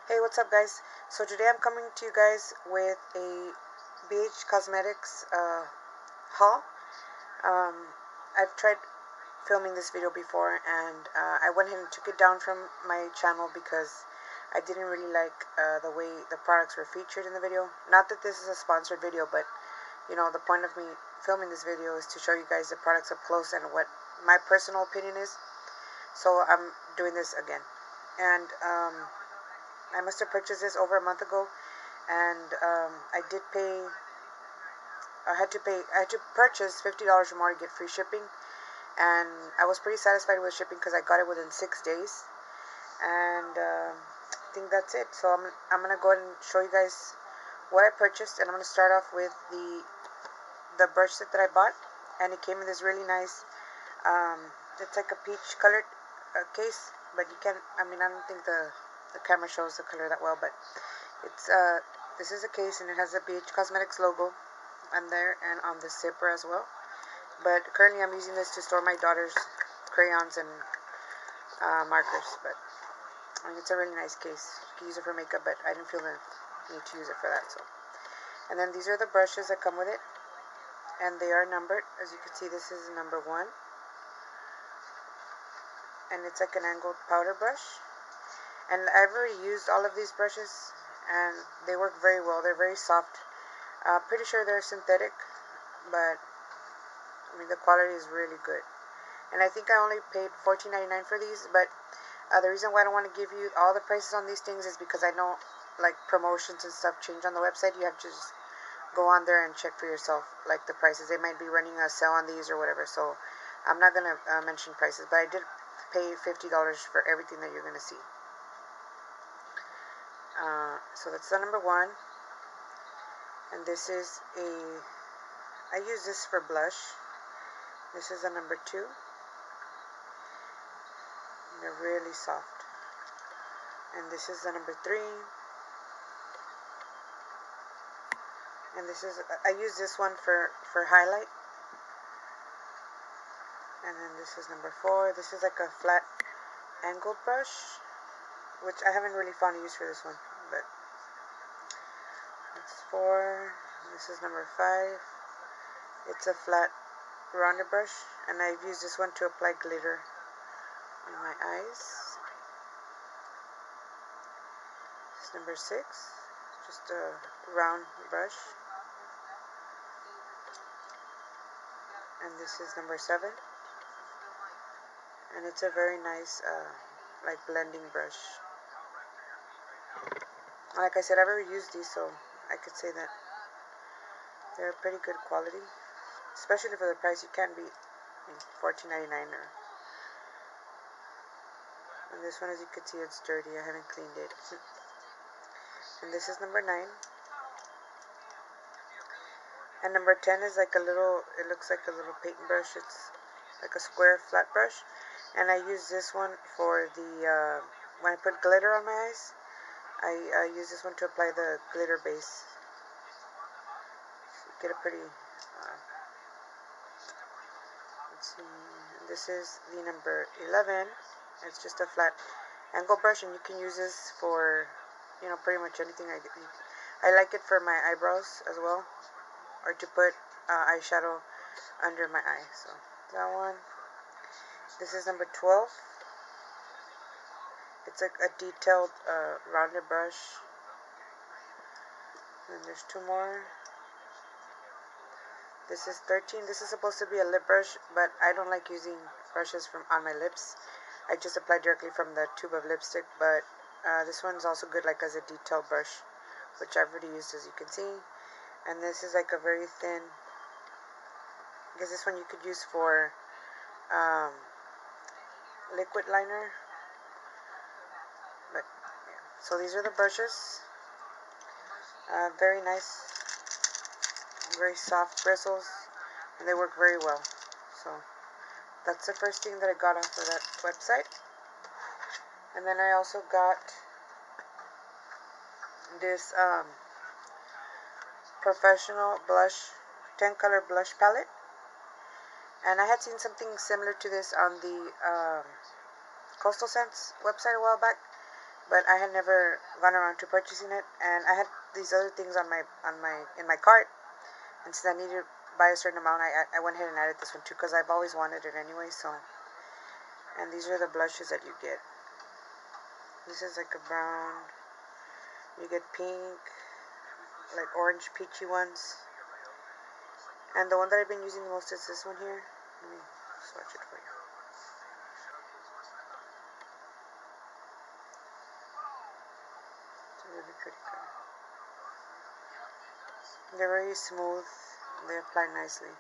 Hey, what's up, guys? So today I'm coming to you guys with a BH Cosmetics haul. Um, I've tried filming this video before, and I went ahead and took it down from my channel because I didn't really like the way the products were featured in the video. Not that this is a sponsored video, but the point of me filming this video is to show you guys the products up close and what my personal opinion is. So I'm doing this again, and I must have purchased this over a month ago, and I did pay. I had to purchase $50 or more to get free shipping, and I was pretty satisfied with shipping because I got it within 6 days, and I think that's it. So I'm gonna go ahead and show you guys what I purchased, and I'm gonna start off with the brush set that I bought, and it came in this really nice. It's like a peach colored case, but you can. I mean, I don't think the camera shows the color that well, but it's this is a case, and it has a BH Cosmetics logo on there and on the zipper as well. But currently I'm using this to store my daughter's crayons and markers. But I mean, it's a really nice case. You can use it for makeup, but I didn't feel the need to use it for that. So, and then these are the brushes that come with it, and they are numbered. As you can see, this is number 1, and it's like an angled powder brush. And I've already used all of these brushes, and they work very well. They're very soft. Pretty sure they're synthetic, but I mean, the quality is really good. And I think I only paid $14.99 for these, but the reason why I don't want to give you all the prices on these things is because I know, like, promotions and stuff change on the website. You have to just go on there and check for yourself, like, the prices. They might be running a sale on these or whatever, so I'm not going to mention prices, but I did pay $50 for everything that you're going to see. So that's the number 1, and this is I use this for blush. This is the number 2. They're really soft. And this is the number 3. And this is, I use this one for highlight. And then this is number 4. This is like a flat angled brush, which I haven't really found a use for this one, but that's 4. This is number 5. It's a flat rounded brush, and I've used this one to apply glitter on my eyes. This is number 6. Just a round brush. And this is number 7. And it's a very nice like blending brush. Like I said, I've already used these, so I could say that they're pretty good quality, especially for the price. You can't beat $14.99. And this one, as you can see, it's dirty. I haven't cleaned it. And this is number 9. And number 10 is like a little, it looks like a little paint brush. It's like a square flat brush. And I use this one for the, when I put glitter on my eyes, I use this one to apply the glitter base. So you get a pretty, let's see, this is the number 11. It's just a flat angle brush, and you can use this for, pretty much anything. I like it for my eyebrows as well, or to put eyeshadow under my eye. So that one. This is number 12. It's like a detailed rounded brush. And there's 2 more. This is 13. This is supposed to be a lip brush, but I don't like using brushes from on my lips. I just apply directly from the tube of lipstick, but this one's also good like as a detail brush, which I've already used, as you can see. And this is like a very thin, I guess this one you could use for liquid liner. But yeah. So these are the brushes. Very nice, very soft bristles, and they work very well. So that's the first thing that I got off of that website. And then I also got this professional blush, 10 color blush palette. And I had seen something similar to this on the Coastal Scents website a while back, but I had never gone around to purchasing it, and I had these other things in my cart, and since I needed to buy a certain amount, I went ahead and added this one too, because I've always wanted it anyway. So, and these are the blushes that you get. This is like a brown. You get pink, like orange peachy ones, and the one that I've been using the most is this one here. Let me swatch it for you. It's a really pretty color. They're very smooth. They apply nicely.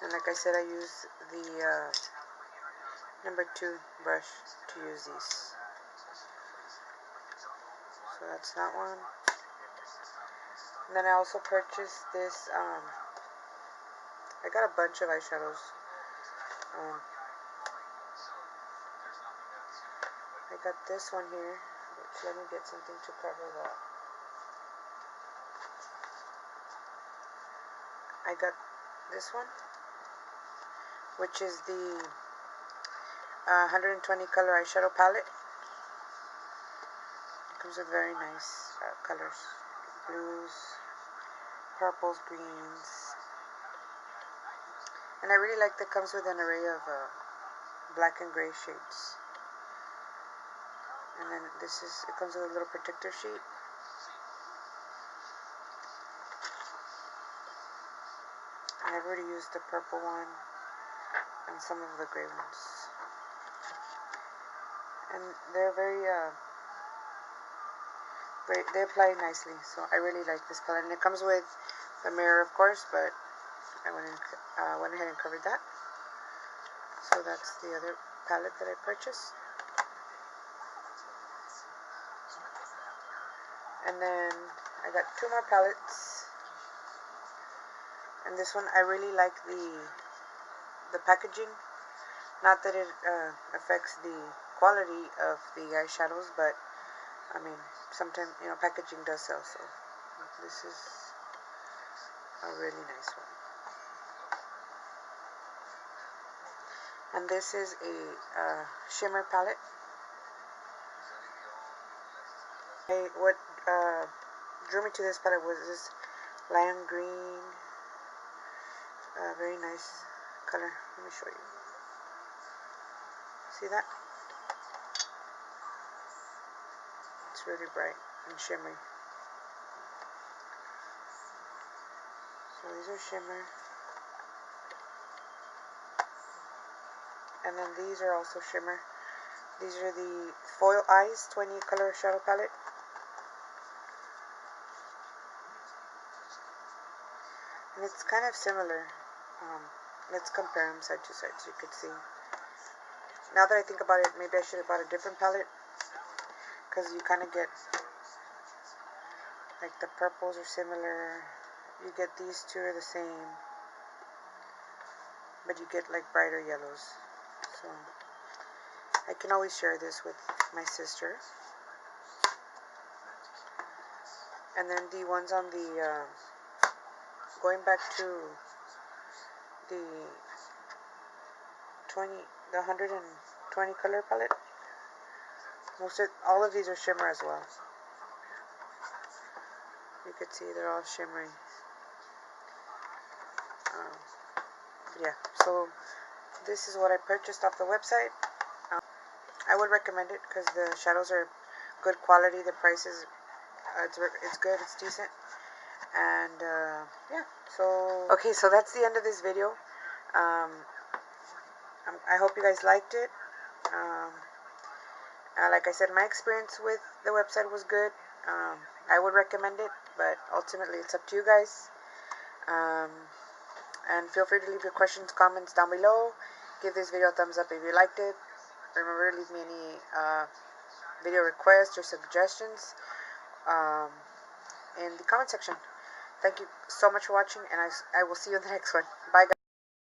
And like I said, I use the number 2 brush to use these. So that's that one. And then I also purchased this. I got a bunch of eyeshadows. I got this one here. Let me get something to cover that. I got this one, which is the 120 color eyeshadow palette. It comes with very nice colors, blues, purples, greens, and I really like that it comes with an array of black and gray shades. And then it comes with a little protector sheet. I've already used the purple one and some of the gray ones, and they're they apply nicely, so I really like this palette. And it comes with the mirror, of course, but I went ahead and covered that. So that's the other palette that I purchased. And then I got 2 more palettes, and this one I really like the packaging. Not that it affects the quality of the eyeshadows, but I mean, sometimes, packaging does sell, so this is a really nice one. And this is a shimmer palette. What drew me to this palette was this lime green, very nice color. Let me show you. See that? It's really bright and shimmery. So these are shimmer. And then these are also shimmer. These are the Foil Eyes 20 color shadow palette. And it's kind of similar. Let's compare them side to side so you could see. Now that I think about it, maybe I should have bought a different palette, because you kind of get, like, the purples are similar. You get these two are the same, but you get like brighter yellows. So I can always share this with my sister. And then the ones on the going back to the 120 color palette, all of these are shimmer as well. You could see they're all shimmery. Yeah, so this is what I purchased off the website. I would recommend it because the shadows are good quality. The price is it's good, it's decent, and yeah. So okay, so that's the end of this video. I hope you guys liked it. Like I said, my experience with the website was good. I would recommend it, but ultimately it's up to you guys. And feel free to leave your questions, comments down below. Give this video a thumbs up if you liked it. Remember to leave me any video requests or suggestions in the comment section. Thank you so much for watching, and I will see you in the next one. Bye, guys.